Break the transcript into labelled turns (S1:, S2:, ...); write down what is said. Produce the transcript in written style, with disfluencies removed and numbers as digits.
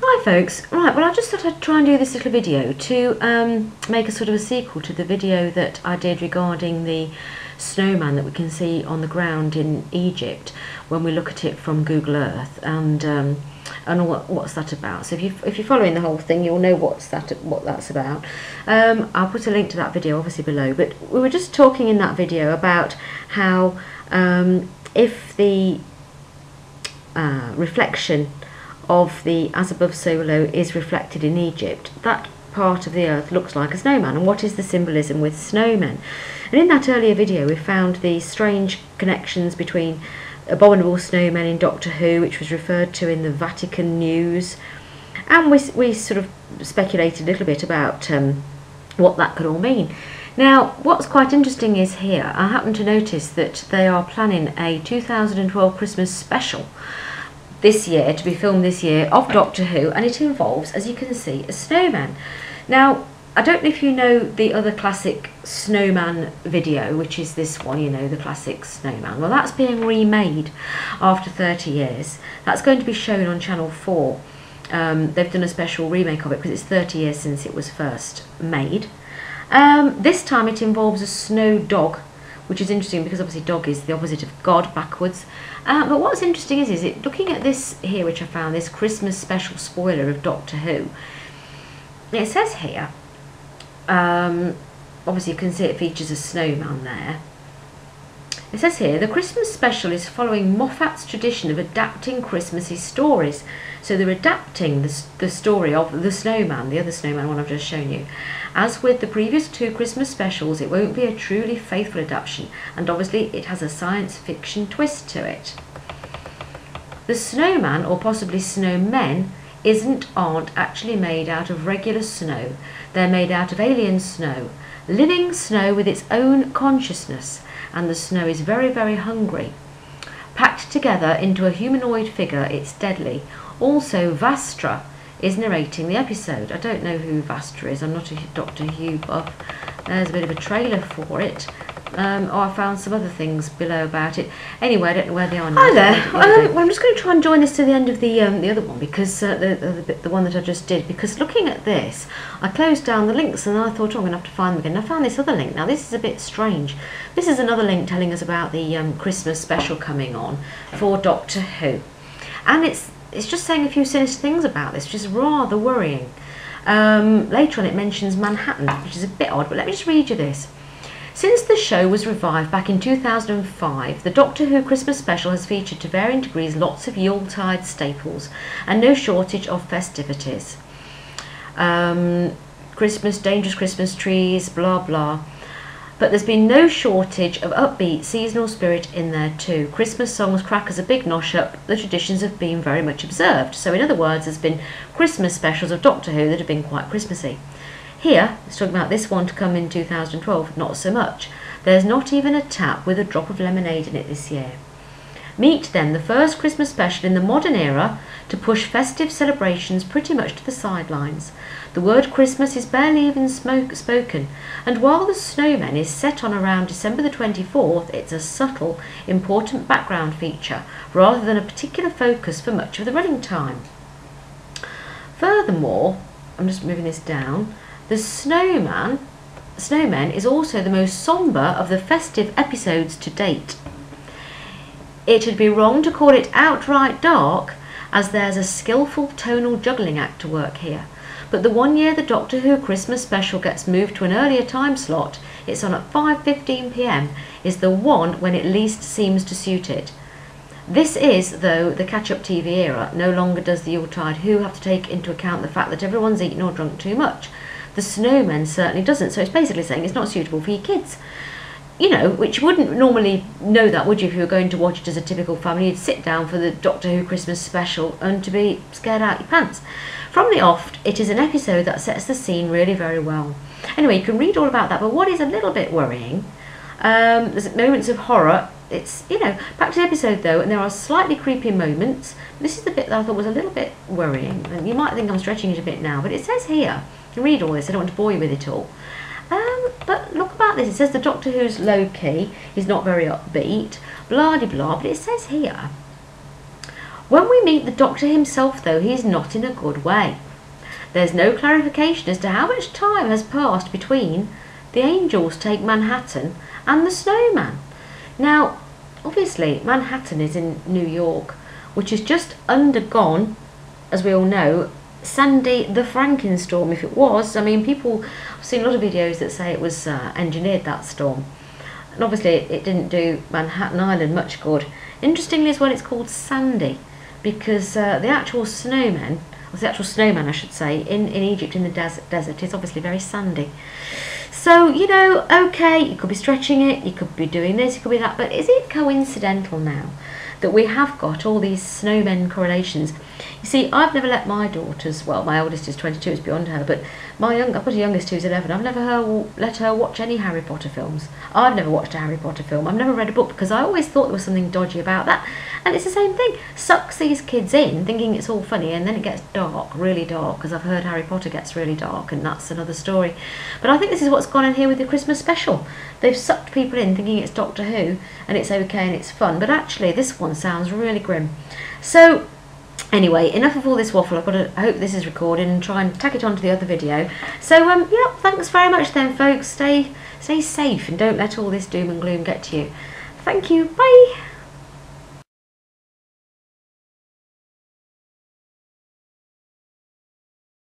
S1: Hi folks, right, well I just thought I'd try and do this little video to make a sort of a sequel to the video that I did regarding the snowman that we can see on the ground in Egypt when we look at it from Google Earth, and what's that about. So if you're following the whole thing, you'll know what that's about. I'll put a link to that video obviously below, but we were just talking in that video about how if the reflection of the as above so below is reflected in Egypt, that part of the earth looks like a snowman, and what is the symbolism with snowmen. And in that earlier video we found the strange connections between abominable snowmen in Doctor Who, which was referred to in the Vatican news, and we sort of speculated a little bit about what that could all mean. Now what's quite interesting is here I happen to notice that they are planning a 2012 Christmas special this year, to be filmed this year, of Doctor Who, and it involves, as you can see, a snowman. Now I don't know if you know the other classic snowman video, which is this one, you know, the classic snowman. Well, that's being remade after 30 years. That's going to be shown on Channel 4. They've done a special remake of it because it's 30 years since it was first made. This time it involves a snow dog, which is interesting because obviously dog is the opposite of God backwards. But what's interesting is it looking at this here, which I found, this Christmas special spoiler of Doctor Who. It says here, obviously you can see it features a snowman there. It says here, the Christmas special is following Moffat's tradition of adapting Christmassy stories. So they're adapting the story of the snowman, the other snowman one I've just shown you. As with the previous two Christmas specials, it won't be a truly faithful adaptation, and obviously it has a science fiction twist to it. The snowman, or possibly snowmen, aren't actually made out of regular snow. They're made out of alien snow, living snow with its own consciousness, and the snow is very, very hungry. Packed together into a humanoid figure, it's deadly. Also, Vastra is narrating the episode. I don't know who Vastra is, I'm not a Doctor Who buff. There's a bit of a trailer for it. I found some other things below about it. Anyway, I don't know where they are now. Hi there. Well, I'm just going to try and join this to the end of the other one, because the one that I just did, because looking at this, I closed down the links and I thought, oh, I'm going to have to find them again. And I found this other link. Now this is a bit strange. This is another link telling us about the Christmas special coming on for Doctor Who, and it's just saying a few sinister things about this, which is rather worrying. Later on it mentions Manhattan, which is a bit odd, but let me just read you this. Since the show was revived back in 2005, the Doctor Who Christmas special has featured to varying degrees lots of Yuletide staples and no shortage of festivities. Christmas, dangerous Christmas trees, blah blah. But there's been no shortage of upbeat seasonal spirit in there too. Christmas songs, crackers, a big nosh up. The traditions have been very much observed. So in other words, there's been Christmas specials of Doctor Who that have been quite Christmassy. Here, it's talking about this one to come in 2012, not so much. There's not even a tap with a drop of lemonade in it this year. Meet then the first Christmas special in the modern era to push festive celebrations pretty much to the sidelines. The word Christmas is barely even spoken, and while the snowman is set on around December the 24th, it's a subtle, important background feature, rather than a particular focus for much of the running time. Furthermore, I'm just moving this down, the snowman is also the most sombre of the festive episodes to date. It would be wrong to call it outright dark, as there's a skillful tonal juggling act to work here. But the one year the Doctor Who Christmas special gets moved to an earlier time slot, it's on at 5:15 PM, is the one when it least seems to suit it. This is, though, the catch-up TV era. No longer does the Yuletide Who have to take into account the fact that everyone's eaten or drunk too much. The snowman certainly doesn't, so it's basically saying it's not suitable for your kids. You know, which you wouldn't normally know that, would you, if you were going to watch it as a typical family? You'd sit down for the Doctor Who Christmas special and to be scared out your pants. From the off, it is an episode that sets the scene really very well. Anyway, you can read all about that, but what is a little bit worrying, there's moments of horror. It's, you know, back to the episode though, and there are slightly creepy moments. This is the bit that I thought was a little bit worrying, and you might think I'm stretching it a bit now, but it says here, you can read all this, I don't want to bore you with it all. But look about this, it says the Doctor Who's low-key, he's not very upbeat, blah-de-blah, but it says here, When we meet the Doctor himself, though, he's not in a good way. There's no clarification as to how much time has passed between the angels take Manhattan and the snowman. Now, obviously, Manhattan is in New York, which has just undergone, as we all know, Sandy the Frankenstorm. If it was, I mean, I've seen a lot of videos that say it was engineered, that storm. And obviously it didn't do Manhattan Island much good. Interestingly as well, it's called Sandy, because the actual snowman I should say, in Egypt, in the desert, is obviously very sandy. So, you know, okay, you could be stretching it, you could be doing this, you could be that, but is it coincidental now that we have got all these snowmen correlations? You see, I've never let my daughters, well, my oldest is 22, it's beyond her, but I've got a youngest who's 11, I've never let her watch any Harry Potter films. I've never watched a Harry Potter film, I've never read a book, because I always thought there was something dodgy about that. And it's the same thing, sucks these kids in, thinking it's all funny, and then it gets dark, really dark, because I've heard Harry Potter gets really dark, and that's another story. But I think this is what's gone in here with the Christmas special. They've sucked people in thinking it's Doctor Who, and it's okay and it's fun, but actually this one sounds really grim. So, anyway, enough of all this waffle. I hope this is recorded and try and tack it onto the other video. So, yeah, thanks very much then, folks. Stay safe and don't let all this doom and gloom get to you. Thank you. Bye.